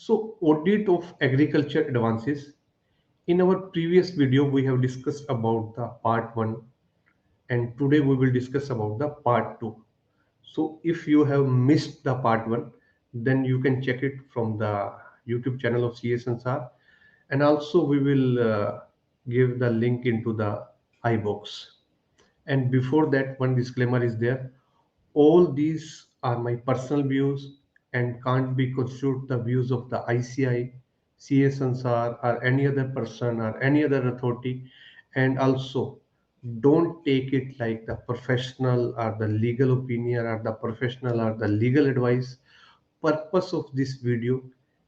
So audit of agriculture advances. In our previous video, we have discussed about the part 1 and today we will discuss about the part 2. So if you have missed the part 1, then you can check it from the YouTube channel of CA Sansaar, and also we will give the link into the iBox. And before that, one disclaimer is there. All these are my personal views and can't be considered the views of the ICI, CA Sansaar, or any other person or any other authority. And also, don't take it like the professional or the legal opinion or the professional or the legal advice. Purpose of this video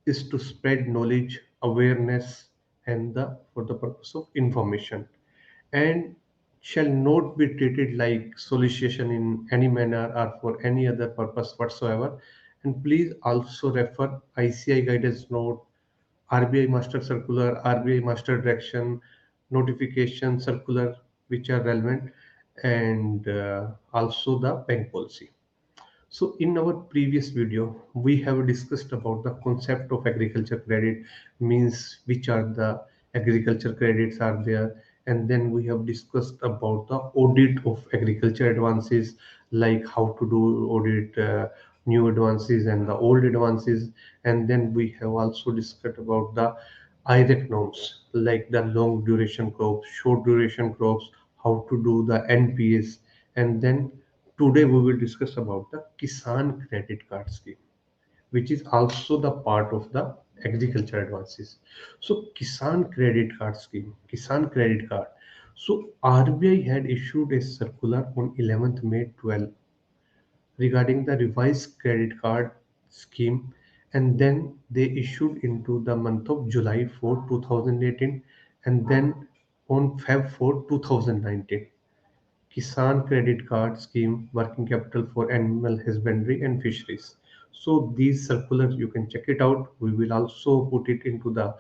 is to spread knowledge, awareness, and for the purpose of information, and shall not be treated like solicitation in any manner or for any other purpose whatsoever. And please also refer ICI guidance note, RBI master circular, RBI master direction, notification circular which are relevant, and also the bank policy. So in our previous video, we have discussed about the concept of agriculture credit, means which are the agriculture credits are there. And then we have discussed about the audit of agriculture advances, like how to do audit new advances and the old advances. And then we have also discussed about the IREC norms, like the long duration crops, short duration crops, how to do the NPS. And then today we will discuss about the Kisan credit card scheme, which is also the part of the agriculture advances. So Kisan credit card scheme, Kisan credit card. So RBI had issued a circular on 11th May 12 regarding the revised credit card scheme, and then they issued into the month of July 4, 2018, and then on Feb 4, 2019. Kisan Credit Card Scheme Working Capital for Animal Husbandry and Fisheries. So these circulars you can check it out. We will also put it into the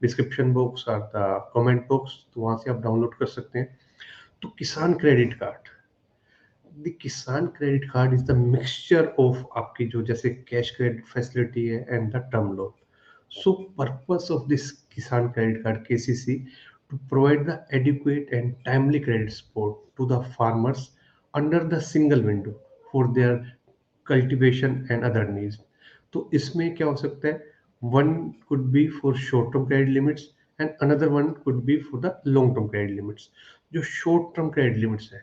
description box or the comment box. तो वहाँ से आप download कर सकते हैं. तो Kisan credit card, the किसान credit card is the mixture of आपकी जो जैसे कैश क्रेडिट फैसिलिटी है and the term loan. So purpose of this Kisan credit card KCC to provide the adequate and timely credit support to the farmers under the single window for their cultivation and other needs. तो इसमें क्या हो सकता है, one could be for short term credit limits and another one could be for the long term credit limits. जो short term credit limits है,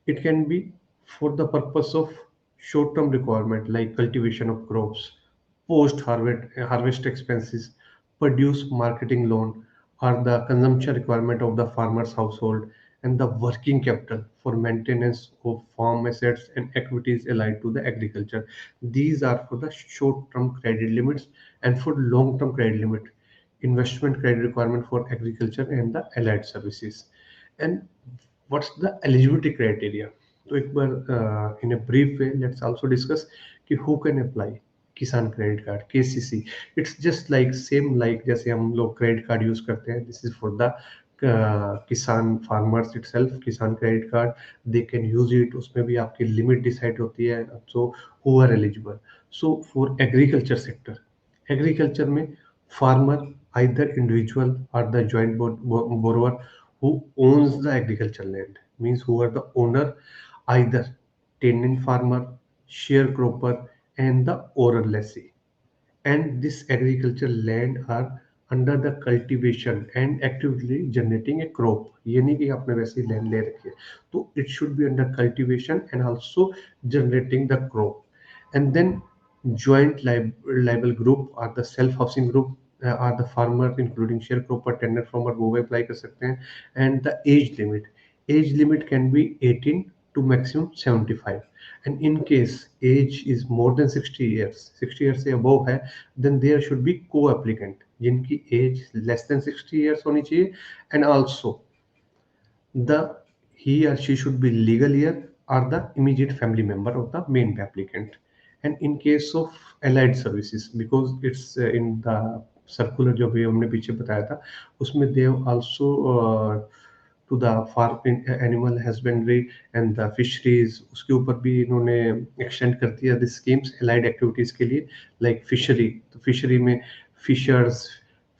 it can be for the purpose of short term requirement like cultivation of crops, post harvest expenses, produce marketing loan, or the consumption requirement of the farmer's household, and the working capital for maintenance of farm assets and activities allied to the agriculture. These are for the short term credit limits, and for long term credit limit, investment credit requirement for agriculture and the allied services. And what's the eligibility criteria? तो एक बार in a brief way let's also discuss कि who can apply Kisan credit card KCC. It's just like same like जैसे हम लोग credit card use करते हैं. This is for the kisan farmers itself. Kisan credit card they can use it. उसमें भी आपकी limit decide होती है. So who are eligible. So for agriculture sector, agriculture में farmer either individual or the joint borrower who owns the agricultural land, means who are the owner, either tenant farmer, sharecropper, and the oral lessee. And this agricultural land are under the cultivation and actively generating a crop. ये नहीं कि आपने वैसे ही land ले रखी है. तो it should be under cultivation and also generating the crop. And then joint liable group or the self housing group are the farmer including sharecropper, tenant farmer, वो भी apply कर सकते हैं. And the age limit can be 18 to maximum 75. And in case age is more than 60 years, 60 years से above है, then there should be co-applicant जिनकी age less than 60 years होनी चाहिए. And also the he or she should be legal heir or the immediate family member of the main applicant. And in case of allied services, because it's in the circular जो भी हमने पीछे बताया था, उसमें they have also to the farm animal husbandry and the fisheries, उसके ऊपर भी इन्होंने एक्सटेंड कर दिया द स्कीम्स एलाइड एक्टिविटीज़ के लिए. लाइक फिशरी, तो फिशरी में fishers,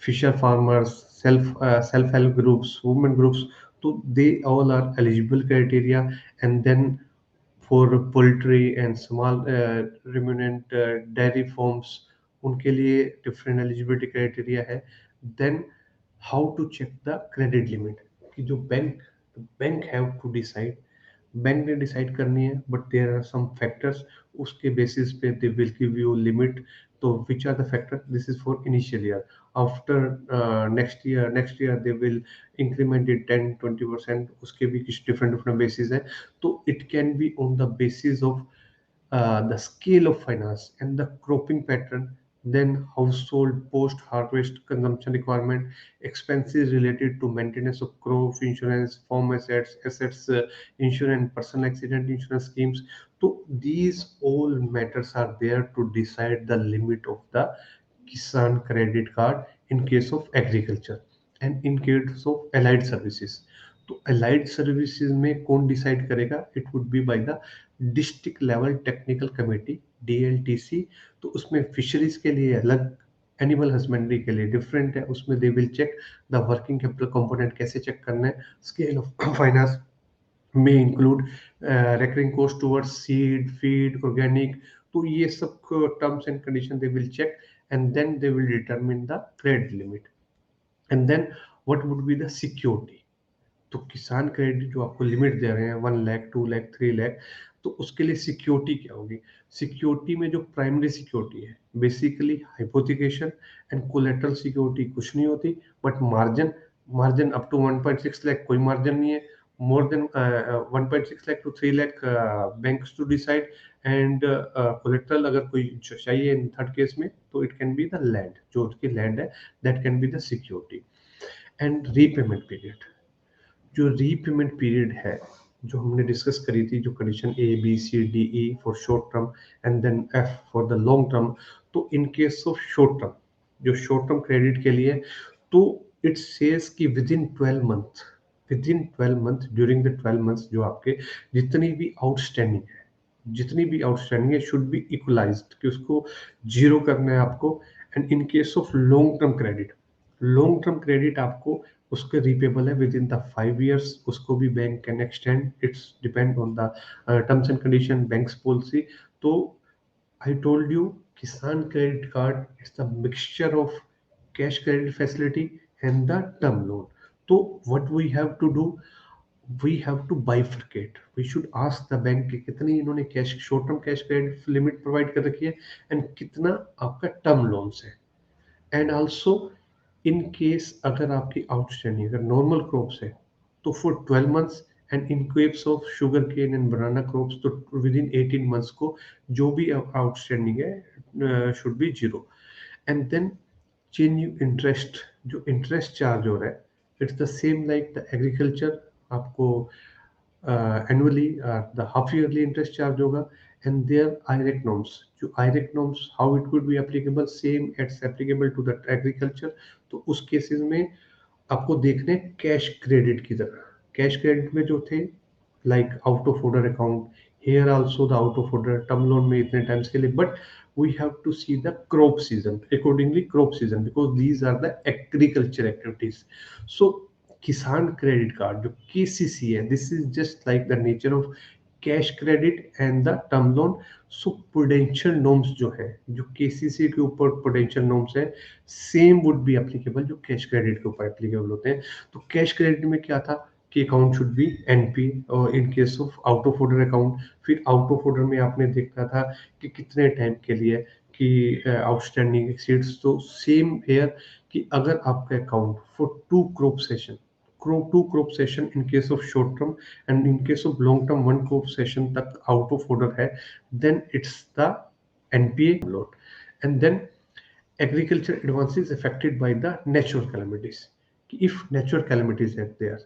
fisher farmers, self help groups, women groups. So they all are eligible criteria. And then for poultry and small ruminant dairy farms, उनके लिए different eligibility criteria है. Then how to check the credit limit, कि जो bank have to decide, bank ने decide करनी है, but there are some factors, उसके basis पे they will give you limit. तो which are the factor, this is for initial year. After next year they will increment it 10-20%, उसके भी कुछ different different basis है. तो it can be on the basis of the scale of finance and the cropping pattern, then household post-harvest consumption requirement, expenses related to maintenance of crop insurance, farm assets insurance, personal accident insurance schemes. So these all matters are there to decide the limit of the Kisan credit card in case of agriculture and in case of allied services. तो allied services में कौन decide करेगा, it would be by the district level technical committee, DLTC. तो उसमें fisheries के लिए अलग, animal husbandry के लिए डिफरेंट है. उसमें they will check the working capital component, कैसे चेक करना है. स्केल ऑफ फाइनेंस में include recurring cost towards seed, feed, organic. तो ये सब terms and condition they will check, and then they will determine the credit limit. And then what would be the security. तो Kisan credit जो आपको limit दे रहे हैं 1 लाख, 2 लाख, 3 लाख, तो उसके लिए सिक्योरिटी क्या होगी. सिक्योरिटी में जो प्राइमरी सिक्योरिटी है, basically hypothecation and collateral security कुछ नहीं होती, but margin, margin up to 1.6 lakh कोई मार्जिन नहीं है. More than 1.6 lakh to 3 lakh banks to decide. And collateral अगर कोई चाहिए इन थर्ड केस में, तो it can be the land, जो उसकी लैंड है, that can be the security. And repayment period, जो रीपेमेंट पीरियड है, जो हमने डिस्कस करी थी, जो condition A B C D E for short term and then F for the long term. तो in case of short term, जो short term credit के लिए, तो इट सेज कि within 12 month, during the 12 months जो आपके जितनी भी आउटस्टैंडिंग है शुड बी इक्वलाइज्ड, कि उसको जीरो करना है आपको. And in case of long term credit आपको उसके रिपेबल है विद इन द 5 years. उसको भी bank can extend, it's depend on the terms and condition, banks policy. तो I told you, Kisan credit card is the mixture of cash credit facility and the term loan. तो what we have to do, we have to bifurcate. We should ask the bank कि कितनी इन्होंने cash, short term cash credit limit provide कर रखी है, and कितना आपका term loans है. एंड ऑल्सो इन केस अगर आपकी आउटस्टैंडिंग, अगर नॉर्मल क्रॉप्स है, तो for 12 months, and in case of sugar cane and banana crops, तो विद इन 18 मंथ्स को जो भी आउटस्टैंडिंग है should be zero. And then change interest, जो इंटरेस्ट चार्ज हो रहा है, it's the same like the agriculture. आपको annually the half yearly interest charge होगा. एंड देयर आयरेक नॉर्म्स, जो IRAC norms how it could be applicable, same it's applicable to the agriculture. तो उस cases में आपको देखने कैश क्रेडिट की तरह. कैश क्रेडिट में जो थे like out of order account, here also the out of order, term loan में इतने टाइम्स के लिए, but we have to see the crop season, accordingly crop season, because these are the agriculture activities. So किसान credit card जो KCC है, this is just like the nature of cash credit and the term loan. So prudential norms जो है, जो KCC के ऊपर prudential norms है, same would be applicable जो कैश क्रेडिट के ऊपर एप्लीकेबल होते हैं. तो कैश क्रेडिट में क्या था कि अकाउंट शुड बी NP और इन case of out of order account. फिर आउट ऑफ ऑर्डर में आपने देखा था कि कितने टाइम के लिए कि आउटस्टैंडिंग एक्सीड्स. तो सेम हेयर कि अगर आपका account for 2 crop session, to crop session in case of short term, and in case of long term 1 crop session तक आउट ऑफ ऑर्डर है, then it's the NPA load. And then agriculture advances affected by the natural calamities. If natural calamities are there,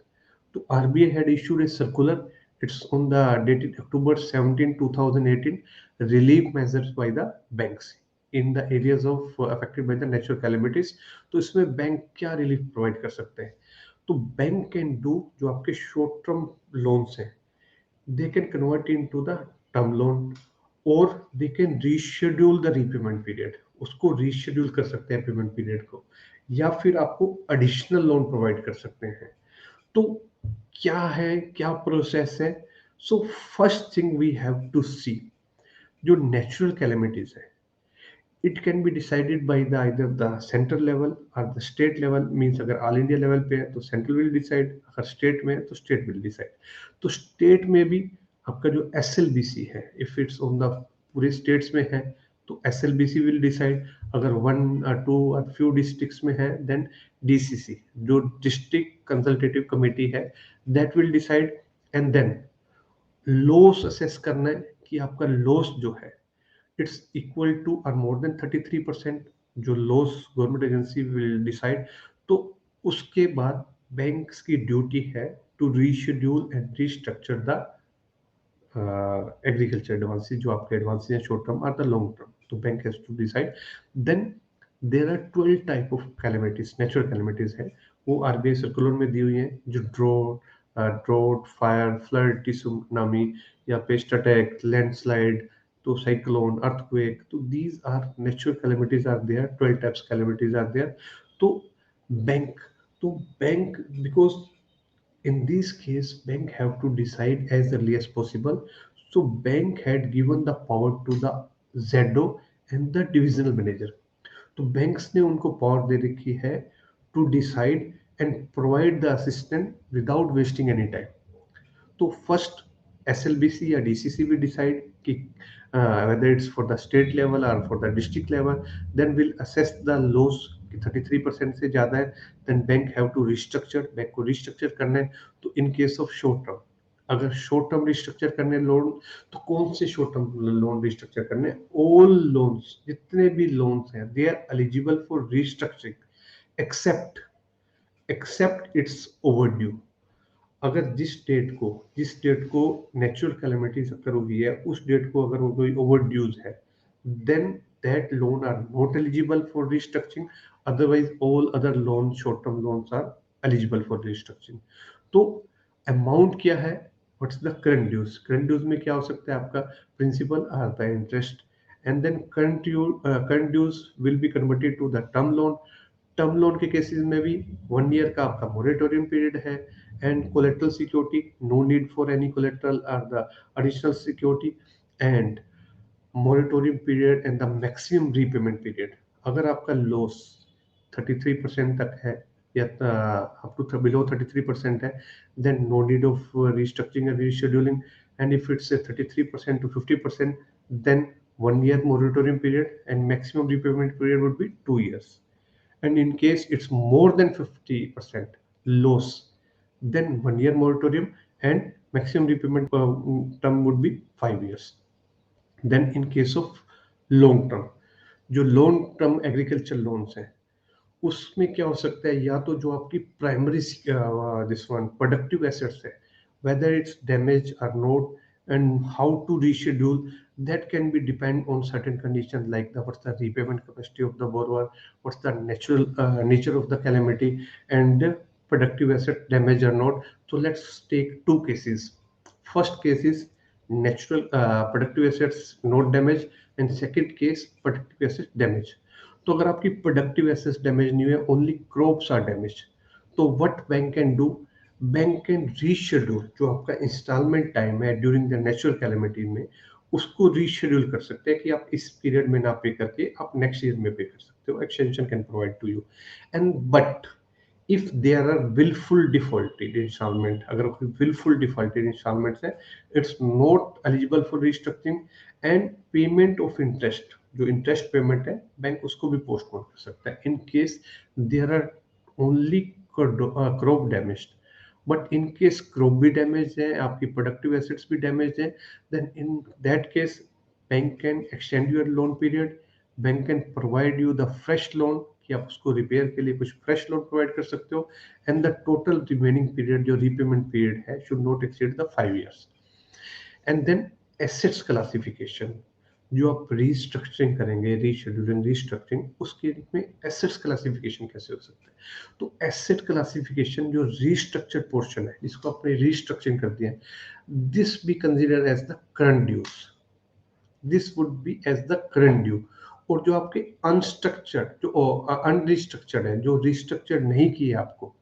so RBI had issued a circular. It's on the dated October 17, 2018, relief measures by the banks in the areas of affected by the natural calamities. तो इसमें bank क्या relief provide कर सकते हैं. तो bank can do, जो आपके short term loans हैं, they can convert into the term loan, or they can reschedule the repayment period. उसको रीशेड्यूल कर सकते हैं पेमेंट पीरियड को, या फिर आपको एडिशनल लोन प्रोवाइड कर सकते हैं। तो क्या है, क्या प्रोसेस है? So first thing we have to see, जो नेचुरल कैलेमिटीज है, it can be decided by the either the central level or the state level, means अगर ऑल इंडिया लेवल पे है तो सेंट्रल विल डिसाइड, अगर state में है तो स्टेट विल डिसाइड। तो स्टेट में भी आपका जो एसएलबीसी है, इफ इट्स ऑन द पूरे स्टेट्स में है तो एसएलबीसी विल डिसाइड। अगर वन और टू और फ्यू डिस्ट्रिक्ट्स में है देन डीसीसी, जो डिस्ट्रिक्ट कंसल्टेटिव कमेटी है, that will decide. And then loss assess करना है कि आपका लॉस जो है इट्स इक्वल टू और मोर देन 33%, जो loss government agency will decide. तो उसके बाद बैंक्स की ड्यूटी है to reschedule and restructure the agriculture advances, जो आपके एडवांसेस हैं शॉर्ट टर्म और द लॉन्ग टर्म। तो bank has to decide. Then there are 12 type of calamities, natural calamities है, वो आरबीआई सर्कुलर में दी हुई है, जो ड्रॉट, फायर, फ्लड, सुनामी या पेस्ट अटैक, लैंडस्लाइड, तो साइक्लोन, अर्थक्वेक, तो these are natural calamities are there, 12 types calamities are there. तो बैंक तो bank because in this case bank have to decide as early as possible. So bank had given the power to the ZO and the divisional manager. तो बैंक्स ने उनको power दे रखी है to decide and provide the assistant without wasting any time. तो first SLBC या DCC भी डिसाइड कि whether it's for the state level or for the district level, then we'll assess the loss कि 33% से ज़्यादा है, then bank have to restructure, bank को restructure करना है। तो in case of short term, अगर शॉर्ट टर्म रिस्ट्रक्चर करने लोन, तो कौन से शॉर्ट टर्म लोन रिस्ट्रक्चर करने? ऑल लोन्स, जितने भी लोन्स हैं, they are eligible for restructuring except it's overdue. अगर जिस डेट को नेचुरल कैलेमिटीज अगर हुई है, उस डेट को अगर वो कोई ओवरड्यूज है, then that loan are not eligible for restructuring. Otherwise all other loan, short term loans are eligible for restructuring. तो अमाउंट क्या है? What's the current dues? Current dues में क्या हो सकता है? आपका प्रिंसिपल और the interest, and then current dues will be converted to the term loan. Term loan के केसेस में भी 1 ईयर का आपका मोरेटोरियम पीरियड है, and collateral security, no need for any collateral और the additional security, and moratorium period and the maximum repayment period. अगर आपका loss 33% तक है या अप टू बिलो 33% है, then no need of restructuring and rescheduling. And if it's 33% to 50%, then 1 year moratorium period and maximum repayment period would be 2 years. And in case it's more than 50% loss, then 1 year moratorium and maximum repayment term would be 5 years. Then in case of long term, जो long term agriculture loans हैं, उसमें क्या हो सकता है? या तो जो आपकी primary this one productive assets है, whether it's damaged or not, and how to reschedule, that can be depend on certain conditions like what's the repayment capacity of the borrower, what's the natural nature of the calamity, and productive asset damage or not. So let's take two cases. First case is natural productive assets not damage, and second case productive assets damage. तो अगर आपकी productive assets damage नहीं हुए, only crops are damage, तो what bank can do? Bank can reschedule जो आपका instalment time है during the natural calamity में, उसको रीशेड्यूल कर सकते हैं कि आप इस पीरियड में ना पे करके आप नेक्स्ट ईयर में पे कर सकते हो। Extension can provide to you. And but if there are willful defaulted installment, अगर कोई willful defaulted installments है, it's not eligible for restructuring, and payment of interest, जो interest payment है, बैंक उसको भी postpone कर सकता है in case there are only crop damaged. But in case crop भी damaged है, आपकी productive assets भी damaged है, then in that case bank can extend your loan period, bank can provide you the fresh loan कि आप उसको repair के लिए कुछ फ्रेश लोन प्रोवाइड कर सकते हो, and the total remaining period जो रीपेमेंट पीरियड है should not exceed the 5 years. And then assets classification, जो आप रीस्ट्रक्चरिंग करेंगे, रीशेड्यूलिंग, रीस्ट्रक्चरिंग, उसके में एसेट्स क्लासिफिकेशन कैसे हो सकता है? तो एसेट क्लासिफिकेशन जो रीस्ट्रक्चर पोर्शन है, जिसको आपने रीस्ट्रक्चरिंग कर दिया है, this be consider as the current dues, this would be as the current due. और जो आपके अनस्ट्रक्चर्ड जो अनरिस्ट्रक्चर्ड है, जो रिस्ट्रक्चर्ड नहीं किए आपको,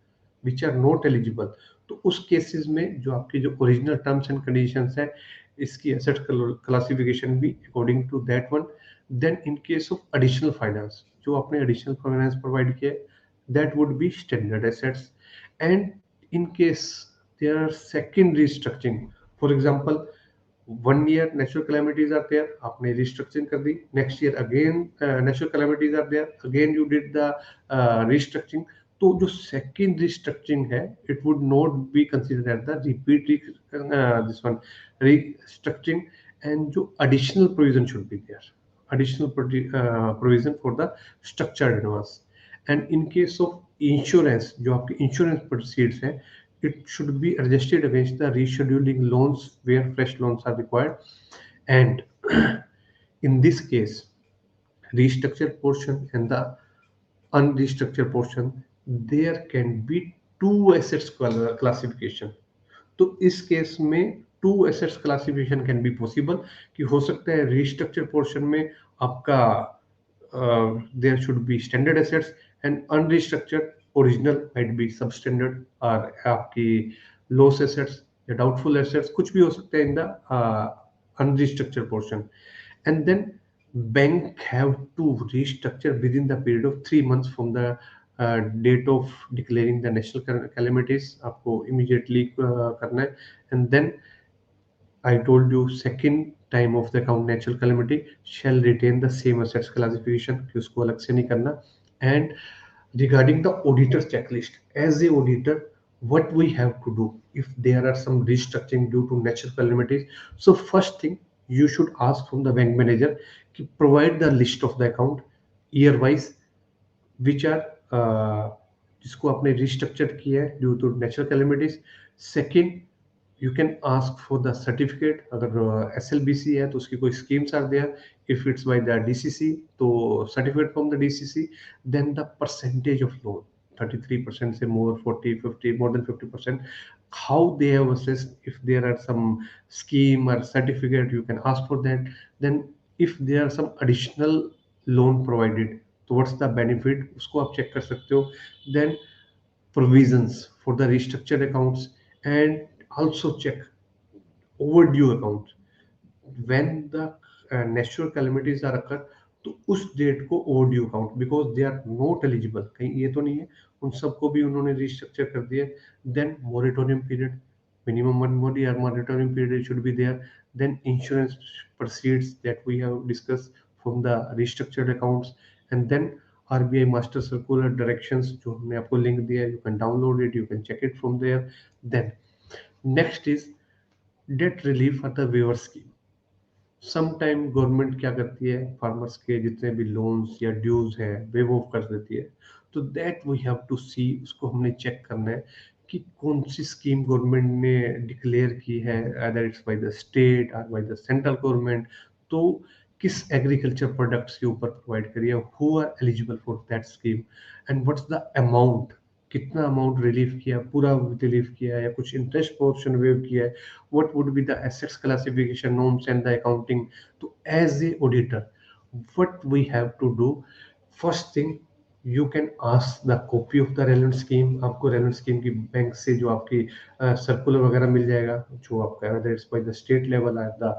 विच आर नॉट एलिजिबल, तो उस केसेस में जो आपकी जो ओरिजिनल टर्म्स एंड कंडीशंस है, इसकी एसेट क्लासिफिकेशन भी according to that one. Then in case of additional finance, जो आपने एडिशनल फाइनेंस प्रोवाइड किया, that would be standard assets. And in case there are secondary structuring, for example 1 year natural calamities are there, आपने restructuring कर दी, next year again natural calamities are there, again you did the restructuring. तो जो second restructuring है, it would not be considered as the repeat this one restructuring. And जो additional provision should be there, additional provision for the structured advance. And in case of insurance, जो आपकी insurance proceeds है, it should be adjusted against the rescheduling loans where fresh loans are required. And in this case, restructured portion and the unrestructured portion, there can be two assets classification. तो इस case में two assets classification can be possible, कि हो सकता है restructure portion में आपका there should be standard assets and unrestructured original might be substandard, और आपकी लॉस एसेट्स या डाउटफुल एसेट्स कुछ भी हो सकता है in the unrestructured portion. And then bank have to restructure within the period of 3 months from the date of declaring the national calamities. आपको immediately करना है. And then I told you second time of the account natural calamity shall retain the same assets classification, कि उसको अलग से नहीं करना. And regarding the auditor's checklist, as a auditor, what we have to do if there are some restructuring due to natural calamities. So first thing, you should ask from the bank manager to provide the list of the account year wise which are जिसको आपने restructure किया है due to natural calamities. Second, you can ask for the certificate, अगर SLBC है तो उसकी कोई schemes are there, if it's by the DCC तो certificate from the DCC. Then the percentage of loan, 33% से more, 40, 50, more than 50%, how they have assessed. If there are some scheme or certificate, you can ask for that. Then if there are some additional loan provided, तो what's the benefit, उसको आप check कर सकते हो. Then provisions for the restructured accounts and also check overdue account when the natural calamities are occur, तो उस date को overdue account, because they are not eligible, कहीं ये तो नहीं है उन सबको भी उन्होंने रिस्ट्रक्चर कर दिया. Then moratorium period, minimum 1 year moratorium period should be there. Then insurance proceeds that we have discussed from the restructured accounts. And then RBI master circular directions जो हमने आपको लिंक दिया है, you can download it, you can check it from there. Then next is debt relief for the waiver scheme. Sometime government क्या करती है, farmers के जितने भी लोन्स या ड्यूज है वेव ऑफ कर देती है. तो that we have to see, उसको हमने चेक करना है कि कौन सी स्कीम गवर्नमेंट ने डिक्लेयर की है, other it's by the state और बाय द सेंट्रल गवर्नमेंट, तो किस एग्रीकल्चर प्रोडक्ट्स के ऊपर प्रोवाइड करी है, who are eligible for that scheme, and what's the amount, कितना अमाउंट रिलीफ किया, पूरा रिलीफ किया या कुछ इंटरेस्ट पोर्शन वेव किया है, what would be the assets classification norms and the accounting. So as a auditor, what we have to do, first thing, you can ask the copy of the relevant scheme. आपको relevant scheme की bank से जो आपकी circular वगैरह मिल जाएगा, जो आपका whether it's by the state level or the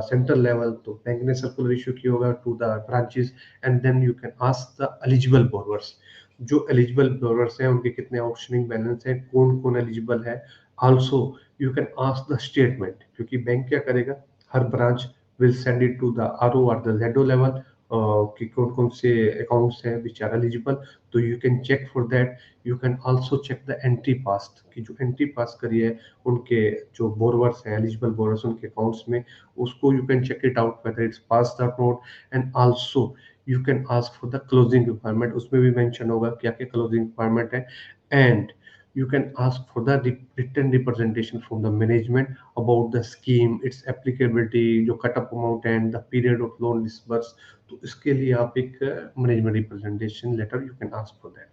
central level, तो बैंक ने सर्कुलर इशू किया होगा to the branches. And then you can ask the eligible borrowers, जो एलिजिबल बोरर्स हैं उनके कितने आउटस्टैंडिंग बैलेंस हैं, कौन कौन एलिजिबल है. Also you can ask the statement, क्योंकि बैंक क्या करेगा, हर branch will send it to the RO और द ZO लेवल कि कौन कौन से अकाउंट्स हैं विच आर एलिजिबल. तो you can check for that. You can also check the entry pass, कि जो एंट्री पास करी है उनके जो बोरवर्स हैं, एलिजिबल बोरवर्स, उनके अकाउंट्स में, उसको you can check it out whether it's pass the note. And also you can ask for the closing requirement, उसमें भी मेंशन होगा क्या क्या क्लोजिंग रिक्वायरमेंट है. And you can ask for the written representation from the management about the scheme, its applicability, जो cut up amount and the period of loan disburse. तो इसके लिए आप एक management representation letter you can ask for that.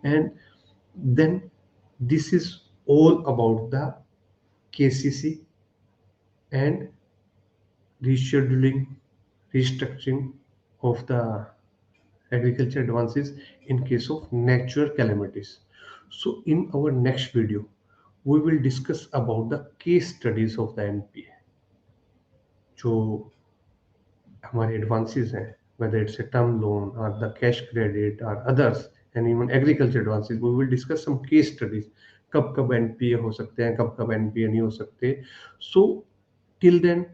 And then this is all about the KCC and rescheduling, restructuring of the agriculture advances in case of natural calamities. So in our next video, we will discuss about the case studies of the NPA जो हमारे advances हैं, whether it's a term loan or the cash credit or others and even agriculture advances, we will discuss some case studies. कब कब NPA हो सकते हैं, कब कब NPA नहीं हो सकते. So till then,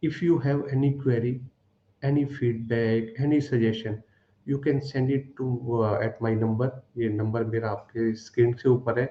if you have any query, any feedback, any suggestion, you can send it to at my number. ये नंबर मेरा आपके स्क्रीन से ऊपर है.